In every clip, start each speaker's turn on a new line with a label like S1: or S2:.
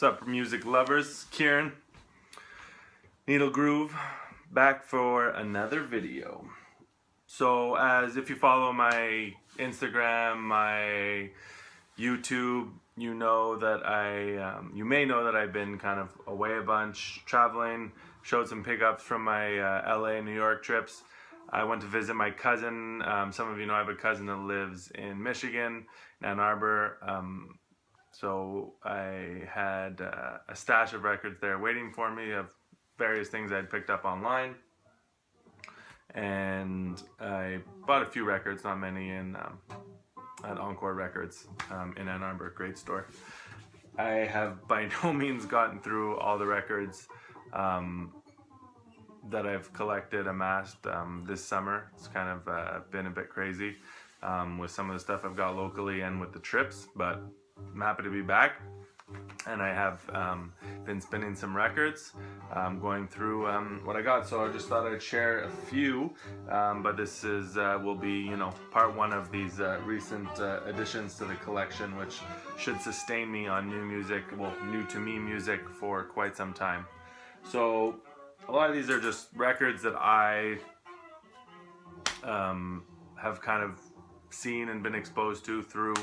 S1: What's up, music lovers? Kieran, Needle Groove, back for another video. So, as if you follow my Instagram, my YouTube, you know that you may know that I've been kind of away a bunch, traveling. Showed some pickups from my LA, New York trips. I went to visit my cousin. Some of you know I have a cousin that lives in Michigan, in Ann Arbor. So I had a stash of records there waiting for me of various things I'd picked up online. And I bought a few records, not many, at Encore Records in Ann Arbor, great store. I have by no means gotten through all the records that I've collected, amassed this summer. It's kind of been a bit crazy with some of the stuff I've got locally and with the trips, but I'm happy to be back. And I have been spinning some records, going through what I got. So I just thought I'd share a few, but this is will be, you know, part one of these recent additions to the collection, which should sustain me on new music, well, new to me music for quite some time. So a lot of these are just records that I have kind of seen and been exposed to through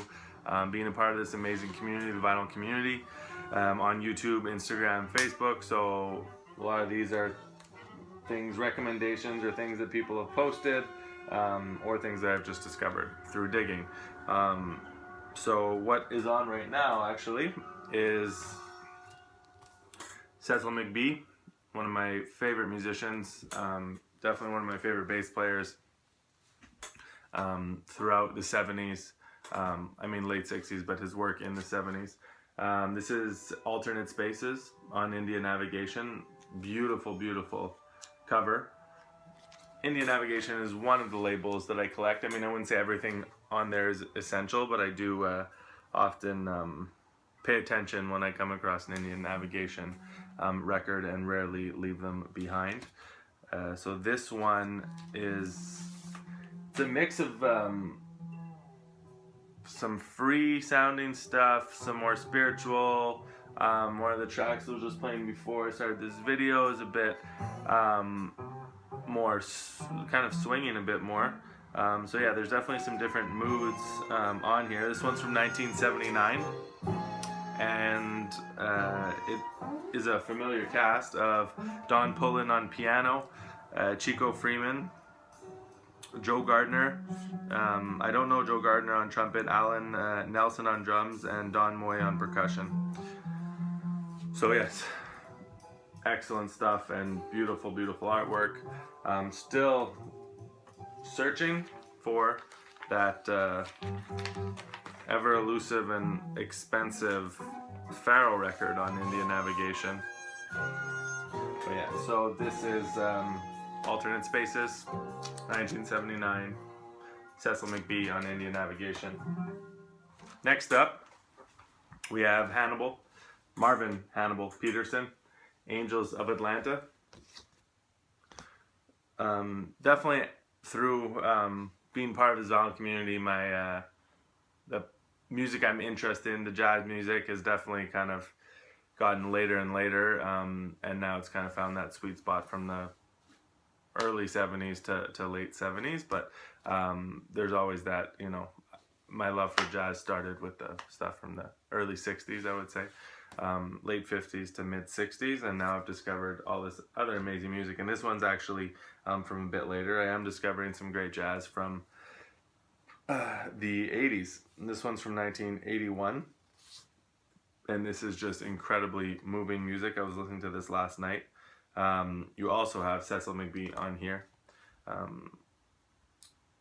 S1: being a part of this amazing community, the vinyl community, on YouTube, Instagram, Facebook. So a lot of these are things, recommendations, or things that people have posted, or things that I've just discovered through digging. So what is on right now actually is Cecil McBee, one of my favorite musicians, definitely one of my favorite bass players throughout the 70s. I mean late 60s, but his work in the 70s. This is Alternate Spaces on India Navigation. Beautiful, beautiful cover. India Navigation is one of the labels that I collect. I mean, I wouldn't say everything on there is essential, but I do often pay attention when I come across an Indian Navigation record and rarely leave them behind. So this one is, it's a mix of some free sounding stuff, some more spiritual. One of the tracks I was just playing before I started this video is a bit more kind of swinging a bit more. So yeah, there's definitely some different moods on here. This one's from 1979, and it is a familiar cast of Don Pullen on piano, Chico Freeman, Joe Gardner, I don't know Joe Gardner on trumpet, Alan Nelson on drums, and Don Moy on percussion. So yes, excellent stuff and beautiful, beautiful artwork. Still searching for that ever elusive and expensive Pharaoh record on India Navigation. But yeah, so this is Alternate Spaces, 1979, Cecil McBee on India Navigation. Next up, we have Marvin Hannibal Peterson, Angels of Atlanta. Definitely through being part of the vinyl community, my the music I'm interested in, the jazz music, has definitely kind of gotten later and later, and now it's kind of found that sweet spot from the early 70s to late 70s, but there's always that, you know, my love for jazz started with the stuff from the early 60s, I would say, late 50s to mid 60s, and now I've discovered all this other amazing music, and this one's actually from a bit later. I am discovering some great jazz from the 80s, and this one's from 1981, and this is just incredibly moving music. I was listening to this last night. You also have Cecil McBee on here.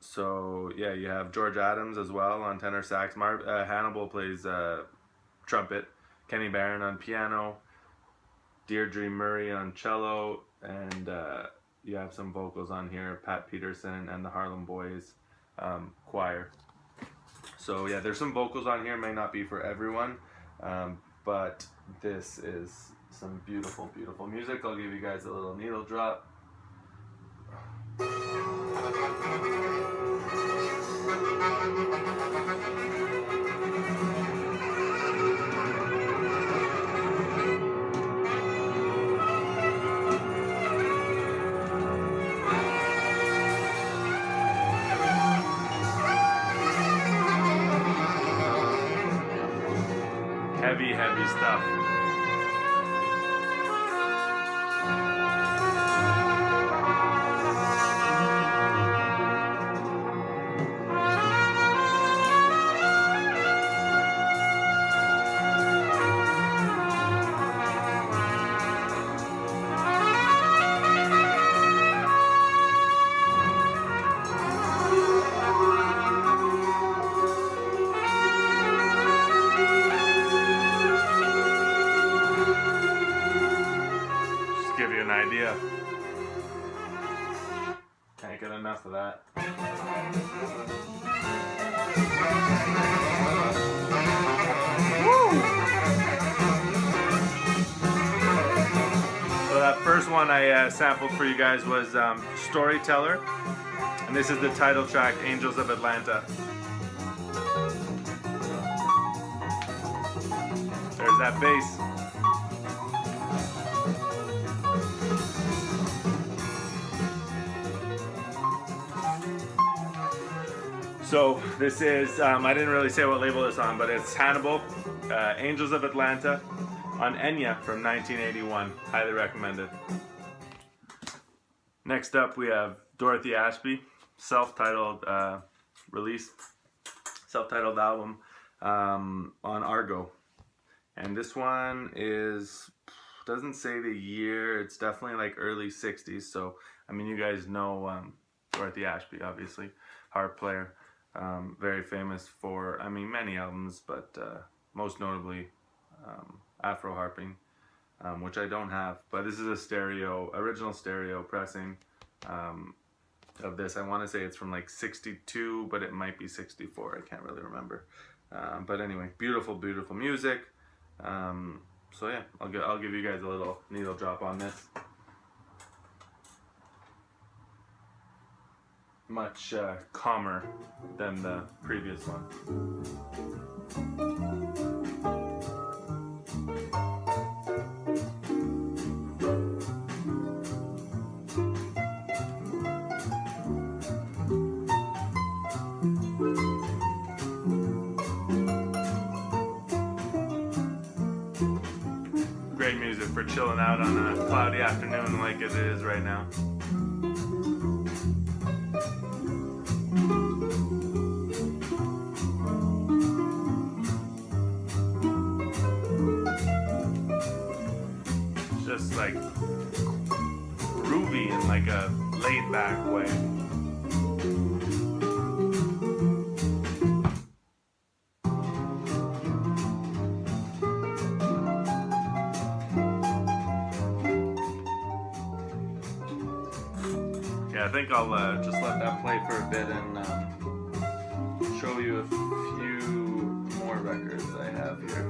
S1: So yeah, you have George Adams as well on tenor sax. Hannibal plays trumpet. Kenny Barron on piano. Deirdre Murray on cello, and you have some vocals on here. Pat Peterson and the Harlem Boys choir. So yeah, there's some vocals on here. May not be for everyone, but this is some beautiful, beautiful music. I'll give you guys a little needle drop. Heavy, heavy stuff. Give you an idea. Can't get enough of that. Woo! So that first one I sampled for you guys was Storyteller, and this is the title track, Angels of Atlanta. There's that bass. So this is, I didn't really say what label it's on, but it's Hannibal, Angels of Atlanta, on Enya from 1981. Highly recommended. Next up we have Dorothy Ashby, self-titled release, self-titled album on Argo. And this one doesn't say the year, it's definitely like early 60s. So, I mean, you guys know Dorothy Ashby, obviously, harp player. Very famous for, I mean, many albums, but most notably Afro harping, which I don't have. But this is a original stereo pressing of this. I want to say it's from like 62, but it might be 64. I can't really remember. But anyway, beautiful, beautiful music. So yeah, I'll give you guys a little needle drop on this. Much calmer than the previous one. Great music for chilling out on a cloudy afternoon like it is right now. Just like groovy in like a laid back way. Yeah, I think I'll just let that play for a bit and show you a few more records I have here.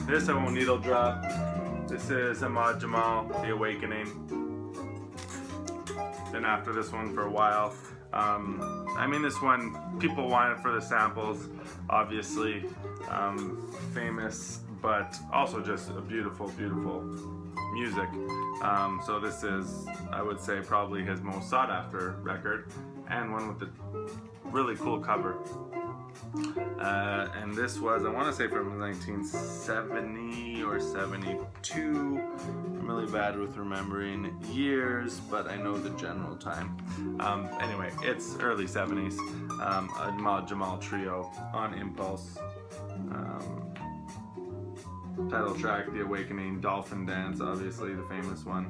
S1: This I won't needle drop. This is Ahmad Jamal, The Awakening. Been after this one for a while. I mean, this one, people want it for the samples, obviously. Famous, but also just a beautiful, beautiful music. So this is, I would say, probably his most sought after record, and one with a really cool cover. And this was, I want to say, from 1970 or 72. I'm really bad with remembering years, but I know the general time. Anyway, it's early 70s. Ahmad Jamal Trio on Impulse. Title track, The Awakening, Dolphin Dance, obviously the famous one.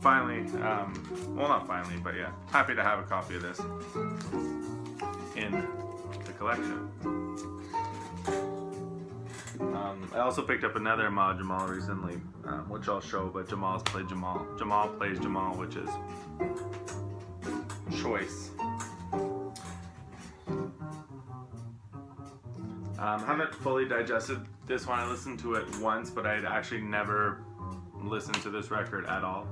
S1: Finally, well, not finally, but yeah, happy to have a copy of this in the collection. I also picked up another Ahmad Jamal recently, which I'll show, but Jamal plays Jamal, which is choice. Haven't fully digested this one. I listened to it once, but I'd actually never listened to this record at all.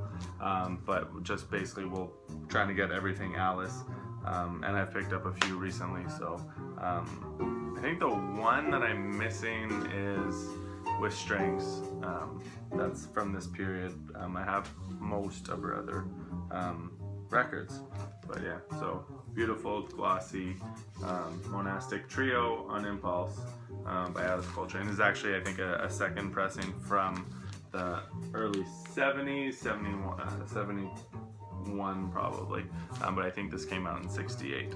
S1: But just basically trying to get everything Alice, and I've picked up a few recently. So I think the one that I'm missing is With Strings. That's from this period. I have most of her other records. But yeah, so beautiful, glossy, monastic trio on Impulse by Alice Coltrane. This is actually, I think, a second pressing from the early 70s, 71 probably, but I think this came out in 68.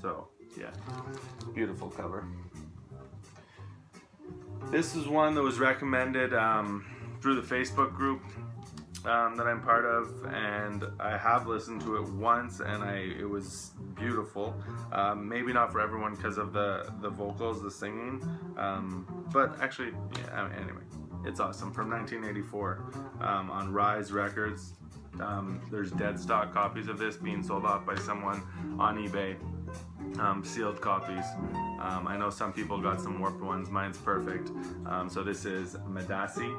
S1: So yeah, beautiful cover. This is one that was recommended through the Facebook group that I'm part of, and I have listened to it once, and it was beautiful. Maybe not for everyone because of the vocals, the singing, but actually, yeah, anyway, it's awesome. From 1984 on Rise Records. There's dead stock copies of this being sold off by someone on eBay, sealed copies. I know some people got some warped ones. Mine's perfect. So this is Madasi.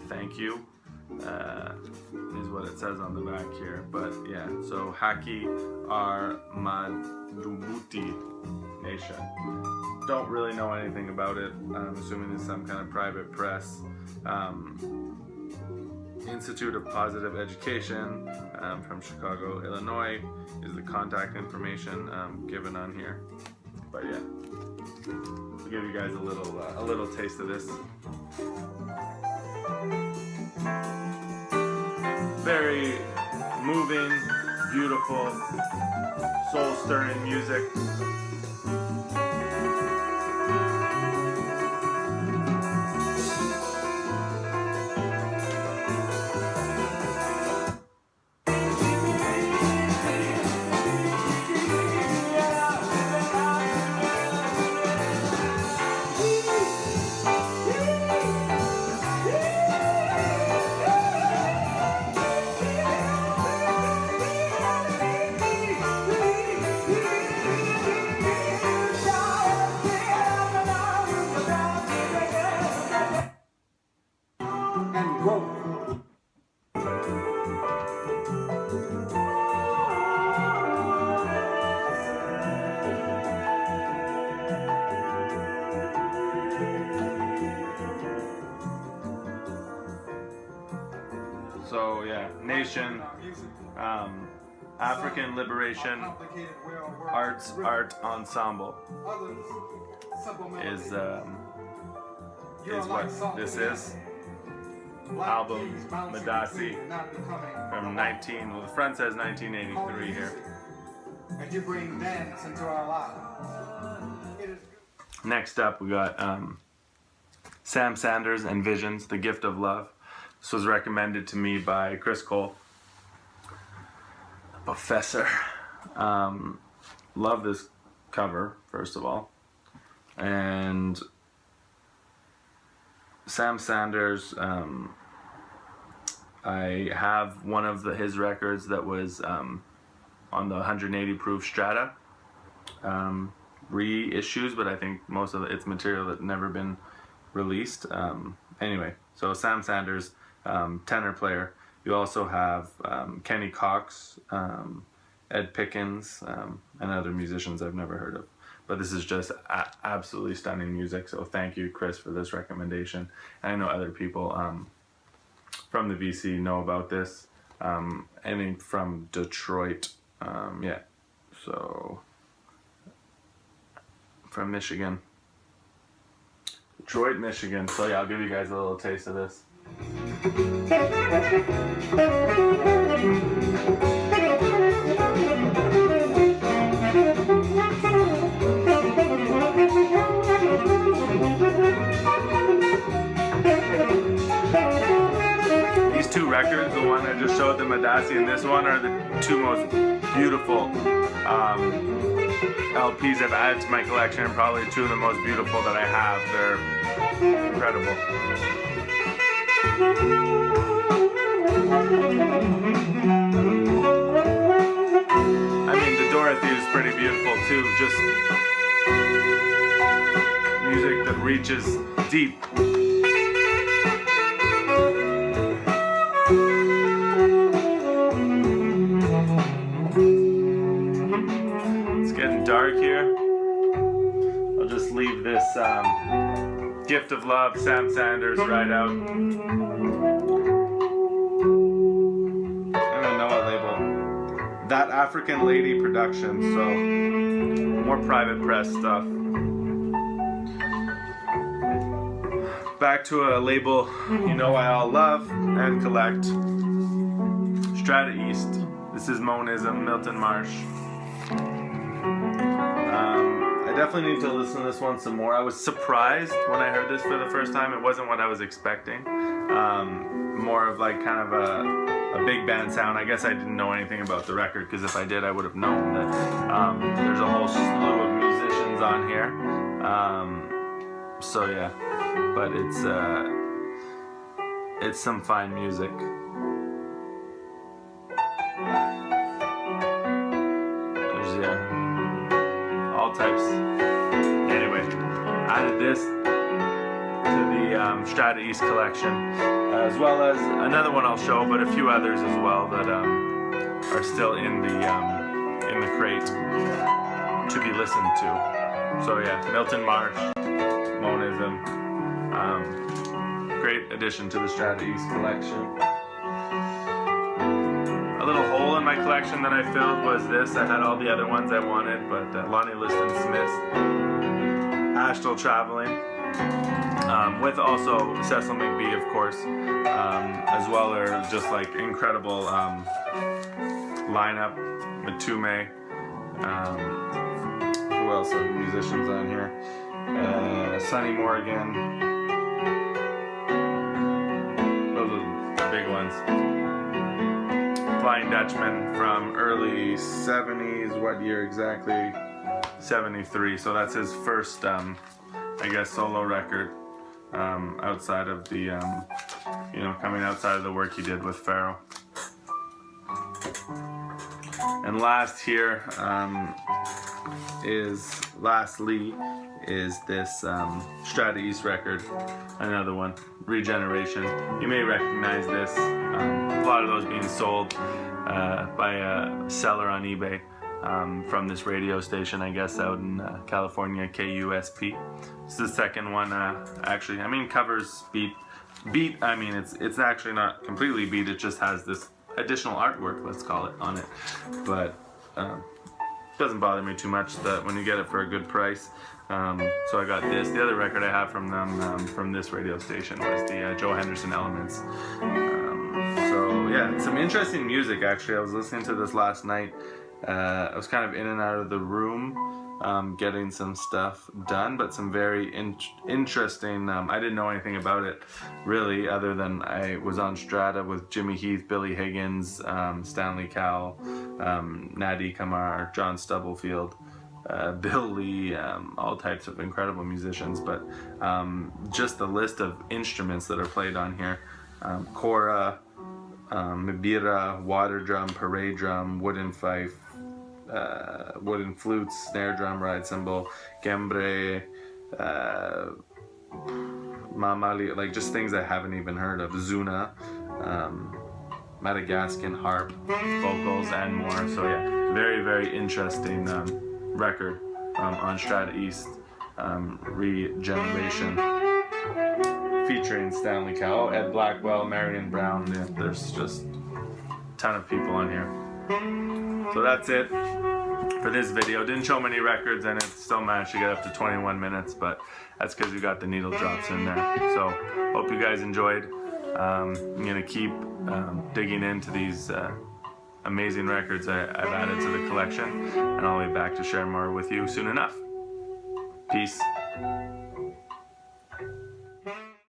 S1: Thank you. Is what it says on the back here. But yeah, so Haki Armadubuti Maisha. Don't really know anything about it. I'm assuming it's some kind of private press. Institute of Positive Education from Chicago, Illinois is the contact information given on here. But yeah, I'll give you guys a little taste of this. Very moving, beautiful, soul-stirring music. So yeah, Nation, African Liberation Art Ensemble is what this is. Album Madasi from the front says 1983 here.
S2: And you bring dance into our lives.
S1: Next up we got Sam Sanders and Visions, The Gift of Love. This was recommended to me by Chris Cole, Professor. Love this cover, first of all. And Sam Sanders, I have one of his records that was on the 180 proof Strata reissues, but I think most of it's material that never been released. Anyway, so Sam Sanders, tenor player. You also have Kenny Cox, Ed Pickens, and other musicians I've never heard of. But this is just absolutely stunning music, so thank you, Chris, for this recommendation. And I know other people from the VC know about this, and from Detroit, yeah, so from Michigan. Detroit, Michigan. So yeah, I'll give you guys a little taste of this. These two records, the one I just showed, the Madasi, and this one, are the two most beautiful LPs I've added to my collection, and probably two of the most beautiful that I have. They're incredible. I mean, the Dorothy is pretty beautiful too, just music that reaches deep. It's getting dark here. I'll just leave this Gift of Love, Sam Sanders, right out. That African Lady production, so more private press stuff. Back to a label you know I all love and collect. Strata-East. This is Monism, Milton Marsh. I definitely need to listen to this one some more. I was surprised when I heard this for the first time. It wasn't what I was expecting. More of like kind of a big band sound. I guess I didn't know anything about the record, because if I did, I would have known that there's a whole slew of musicians on here. So yeah, but it's some fine music. There's all types. Anyway, added this to the Strata-East collection, as well as another one I'll show, but a few others as well that are still in the crate to be listened to. So yeah, Milton Marsh, Monism, great addition to the Strata-East collection. A little hole in my collection that I filled was this. I had all the other ones I wanted, but Lonnie Liston Smith, Astral Traveling, with also Cecil McBee, of course, as well as just like incredible lineup. Matume, who else are musicians on here? Sonny Morgan, those are the big ones. Flying Dutchman from early 70s, what year exactly? 73, so that's his first, I guess, solo record, outside of the, coming outside of the work he did with Pharaoh. And lastly is this Strata-East record, another one, Regeneration. You may recognize this, a lot of those being sold by a seller on eBay from this radio station, I guess, out in California, KUSP. This is the second one, actually, I mean, covers beat, I mean, it's actually not completely beat, it just has this additional artwork, let's call it, on it, but doesn't bother me too much that when you get it for a good price. So I got this. The other record I have from them, from this radio station, was the Joe Henderson Elements. So yeah, some interesting music actually. I was listening to this last night. I was kind of in and out of the room, getting some stuff done, but some very interesting. I didn't know anything about it really, other than I was on Strata with Jimmy Heath, Billy Higgins, Stanley Cowell, Nadi Kamar, John Stubblefield, Bill Lee, all types of incredible musicians, but just the list of instruments that are played on here: kora, mbira, water drum, parade drum, wooden fife, wooden flutes, snare drum, ride cymbal, gembre, mamali, like just things I haven't even heard of, zuna, Madagascan harp, vocals, and more. So yeah, very, very interesting record on Strata-East, Regeneration, featuring Stanley Cowell, Ed Blackwell, Marion Brown. Yeah, there's just a ton of people on here. So that's it for this video. Didn't show many records, and it still managed to get up to 21 minutes, but that's because we got the needle drops in there. So hope you guys enjoyed. I'm gonna keep digging into these amazing records I've added to the collection, and I'll be back to share more with you soon enough. Peace.